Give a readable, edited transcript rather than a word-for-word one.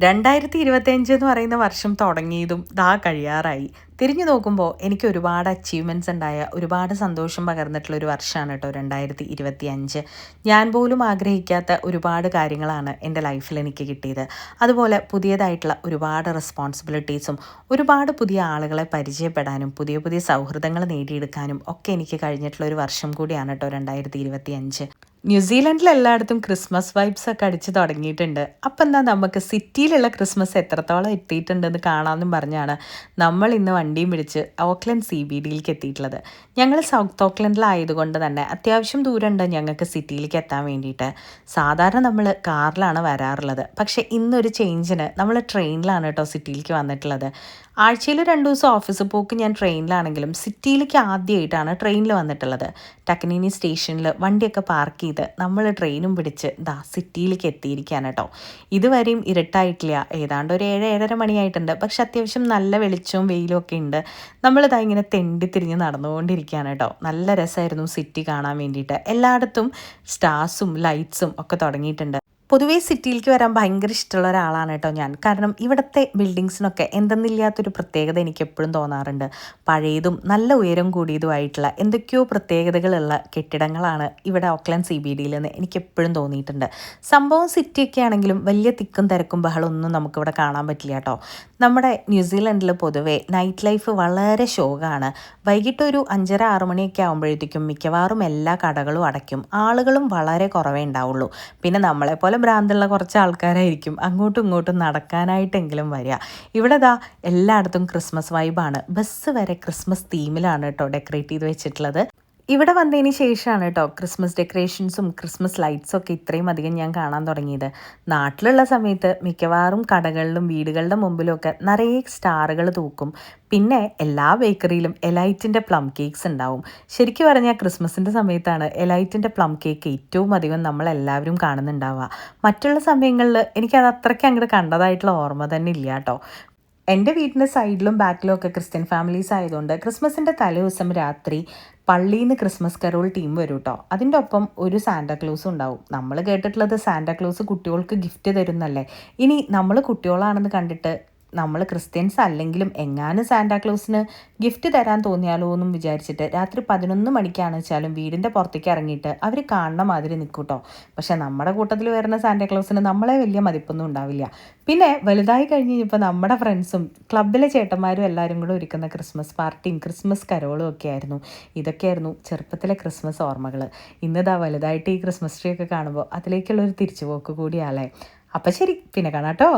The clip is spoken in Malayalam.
2025 എന്ന് പറയുന്ന വർഷം തുടങ്ങിയതും ദാ കഴിയാറായി. തിരിഞ്ഞു നോക്കുമ്പോൾ എനിക്ക് ഒരുപാട് അച്ചീവ്മെൻറ്റ്സ് ഉണ്ടായ ഒരുപാട് സന്തോഷം പകർന്നിട്ടുള്ള ഒരു വർഷമാണ് കേട്ടോ 2025. ഞാൻ പോലും ആഗ്രഹിക്കാത്ത ഒരുപാട് കാര്യങ്ങളാണ് എൻ്റെ ലൈഫിൽ എനിക്ക് കിട്ടിയത്. അതുപോലെ പുതിയതായിട്ടുള്ള ഒരുപാട് റെസ്പോൺസിബിലിറ്റീസും ഒരുപാട് പുതിയ ആളുകളെ പരിചയപ്പെടാനും പുതിയ പുതിയ സൗഹൃദങ്ങൾ നേടിയെടുക്കാനും ഒക്കെ എനിക്ക് കഴിഞ്ഞിട്ടുള്ള ഒരു വർഷം കൂടിയാണ് കേട്ടോ 2025. ന്യൂസിലൻഡിൽ എല്ലായിടത്തും ക്രിസ്മസ് വൈബ്സ് ഒക്കെ അടിച്ച് തുടങ്ങിയിട്ടുണ്ട്. അപ്പം എന്താ നമുക്ക് സിറ്റിയിലുള്ള ക്രിസ്മസ് എത്രത്തോളം എത്തിയിട്ടുണ്ടെന്ന് കാണാമെന്നും പറഞ്ഞാണ് നമ്മൾ ഇന്ന് വണ്ടിയും പിടിച്ച് ഓക്ലൻഡ് CBDയിലേക്ക് എത്തിയിട്ടുള്ളത്. ഞങ്ങൾ സൗത്ത് ഓക്ലൻഡിലായതുകൊണ്ട് തന്നെ അത്യാവശ്യം ദൂരമുണ്ട് ഞങ്ങൾക്ക് സിറ്റിയിലേക്ക് എത്താൻ വേണ്ടിയിട്ട്. സാധാരണ നമ്മൾ കാറിലാണ് വരാറുള്ളത്. പക്ഷേ ഇന്നൊരു ചേഞ്ചിന് നമ്മൾ ട്രെയിനിലാണ് കേട്ടോ സിറ്റിയിലേക്ക് വന്നിട്ടുള്ളത്. ആഴ്ചയിൽ 2 ദിവസം ഓഫീസ് പോക്ക് ഞാൻ ട്രെയിനിലാണെങ്കിലും സിറ്റിയിലേക്ക് ആദ്യമായിട്ടാണ് ട്രെയിനിൽ വന്നിട്ടുള്ളത്. ടക്കനീനി സ്റ്റേഷനിൽ വണ്ടിയൊക്കെ പാർക്ക് ചെയ്ത് നമ്മൾ ട്രെയിനും പിടിച്ച് സിറ്റിയിലേക്ക് എത്തിയിരിക്കുകയാണ് കേട്ടോ. ഇതുവരെയും ഇരുട്ടായിട്ടില്ല. ഏതാണ്ട് ഒരു 7-7:30 മണിയായിട്ടുണ്ട്. പക്ഷെ അത്യാവശ്യം നല്ല വെളിച്ചവും വെയിലും ഒക്കെ ഉണ്ട്. നമ്മളിതാ ഇങ്ങനെ തെണ്ടി തിരിഞ്ഞ് നടന്നുകൊണ്ടിരിക്കുകയാണ് കേട്ടോ. നല്ല രസമായിരുന്നു സിറ്റി കാണാൻ വേണ്ടിയിട്ട്. എല്ലായിടത്തും സ്റ്റാർസും ലൈറ്റ്സും ഒക്കെ തുടങ്ങിയിട്ടുണ്ട്. പൊതുവേ സിറ്റിയിലേക്ക് വരാൻ ഭയങ്കര ഇഷ്ടമുള്ള ഒരാളാണ് കേട്ടോ ഞാൻ. കാരണം ഇവിടുത്തെ ബിൽഡിങ്സിനൊക്കെ എന്തെന്നില്ലാത്തൊരു പ്രത്യേകത എനിക്ക് എപ്പോഴും തോന്നാറുണ്ട്. പഴയതും നല്ല ഉയരം കൂടിയതുമായിട്ടുള്ള എന്തൊക്കെയോ പ്രത്യേകതകളുള്ള കെട്ടിടങ്ങളാണ് ഇവിടെ ഓക്ലൻഡ് CBDയിൽ നിന്ന് എനിക്ക് എപ്പോഴും തോന്നിയിട്ടുണ്ട്. സംഭവം സിറ്റിയൊക്കെ ആണെങ്കിലും വലിയ തിക്കും തിരക്കും ബഹളമൊന്നും നമുക്കിവിടെ കാണാൻ പറ്റില്ല കേട്ടോ. നമ്മുടെ ന്യൂസിലൻഡിൽ പൊതുവേ നൈറ്റ് ലൈഫ് വളരെ ശോകമാണ്. വൈകിട്ട് ഒരു 5:30-6 മണിയൊക്കെ ആകുമ്പോഴത്തേക്കും മിക്കവാറും എല്ലാ കടകളും അടയ്ക്കും. ആളുകളും വളരെ കുറവേ ഉണ്ടാവുള്ളൂ. പിന്നെ നമ്മളെപ്പോലെ ഭ്രാന്തുള്ള കുറച്ച് ആൾക്കാരായിരിക്കും അങ്ങോട്ടും ഇങ്ങോട്ടും നടക്കാനായിട്ടെങ്കിലും വരിക. ഇവിടെ എല്ലായിടത്തും ക്രിസ്മസ് വൈബാണ്. ബസ് വരെ ക്രിസ്മസ് തീമിലാണ് കേട്ടോ ഡെക്കറേറ്റ് ചെയ്ത് വെച്ചിട്ടുള്ളത്. ഇവിടെ വന്നതിന് ശേഷമാണ് കേട്ടോ ക്രിസ്മസ് ഡെക്കറേഷൻസും ക്രിസ്മസ് ലൈറ്റ്സും ഒക്കെ ഇത്രയും അധികം ഞാൻ കാണാൻ തുടങ്ങിയത്. നാട്ടിലുള്ള സമയത്ത് മിക്കവാറും കടകളിലും വീടുകളുടെ മുമ്പിലുമൊക്കെ നിറയെ സ്റ്റാറുകൾ തൂക്കും. പിന്നെ എല്ലാ ബേക്കറിയിലും എലൈറ്റിൻ്റെ പ്ലം കേക്ക്സ് ഉണ്ടാവും. ശരിക്കും പറഞ്ഞാൽ ക്രിസ്മസിൻ്റെ സമയത്താണ് എലൈറ്റിൻ്റെ പ്ലം കേക്ക് ഏറ്റവും അധികം നമ്മളെല്ലാവരും കാണുന്നുണ്ടാവുക. മറ്റുള്ള സമയങ്ങളിൽ എനിക്കത് അത്രയ്ക്ക് അങ്ങോട്ട് കണ്ടതായിട്ടുള്ള ഓർമ്മ തന്നെ ഇല്ല കേട്ടോ. എൻ്റെ വീടിൻ്റെ സൈഡിലും ബാക്കിലും ഒക്കെ ക്രിസ്ത്യൻ ഫാമിലീസ് ആയതുകൊണ്ട് ക്രിസ്മസിൻ്റെ തലേദിവസം രാത്രി പള്ളിയിൽ നിന്ന് ക്രിസ്മസ് കരോൾ ടീം വരും കേട്ടോ. അതിൻ്റെ ഒപ്പം ഒരു സാന്റാക്ലോസും ഉണ്ടാവും. നമ്മൾ കേട്ടിട്ടുള്ളത് സാന്റാക്ലോസ് കുട്ടികൾക്ക് ഗിഫ്റ്റ് തരുന്നല്ലേ. ഇനി നമ്മൾ കുട്ടികളാണെന്ന് കണ്ടിട്ട് നമ്മൾ ക്രിസ്ത്യൻസ് അല്ലെങ്കിലും എങ്ങാനും സാന്റാക്ലോസിന് ഗിഫ്റ്റ് തരാൻ തോന്നിയാലോ എന്നും വിചാരിച്ചിട്ട് രാത്രി 11 മണിക്കാണ് വെച്ചാലും വീടിൻ്റെ പുറത്തേക്ക് ഇറങ്ങിയിട്ട് അവർ കാണുന്ന മാതിരി നിൽക്കും കേട്ടോ. പക്ഷേ നമ്മുടെ കൂട്ടത്തിൽ വരുന്ന സാന്റാക്ലോസിന് നമ്മളെ വലിയ മതിപ്പൊന്നും ഉണ്ടാവില്ല. പിന്നെ വലുതായി കഴിഞ്ഞ് കഴിഞ്ഞപ്പോൾ നമ്മുടെ ഫ്രണ്ട്സും ക്ലബിലെ ചേട്ടന്മാരും എല്ലാവരും കൂടെ ഒരുക്കുന്ന ക്രിസ്മസ് പാർട്ടിയും ക്രിസ്മസ് കരോളും ഒക്കെ ആയിരുന്നു. ഇതൊക്കെയായിരുന്നു ചെറുപ്പത്തിലെ ക്രിസ്മസ് ഓർമ്മകൾ. ഇന്നിതാ വലുതായിട്ട് ഈ ക്രിസ്മസ് ട്രീ ഒക്കെ കാണുമ്പോൾ അതിലേക്കുള്ളൊരു തിരിച്ചുപോക്ക് കൂടിയാലേ. അപ്പം ശരി, പിന്നെ കാണാം കേട്ടോ.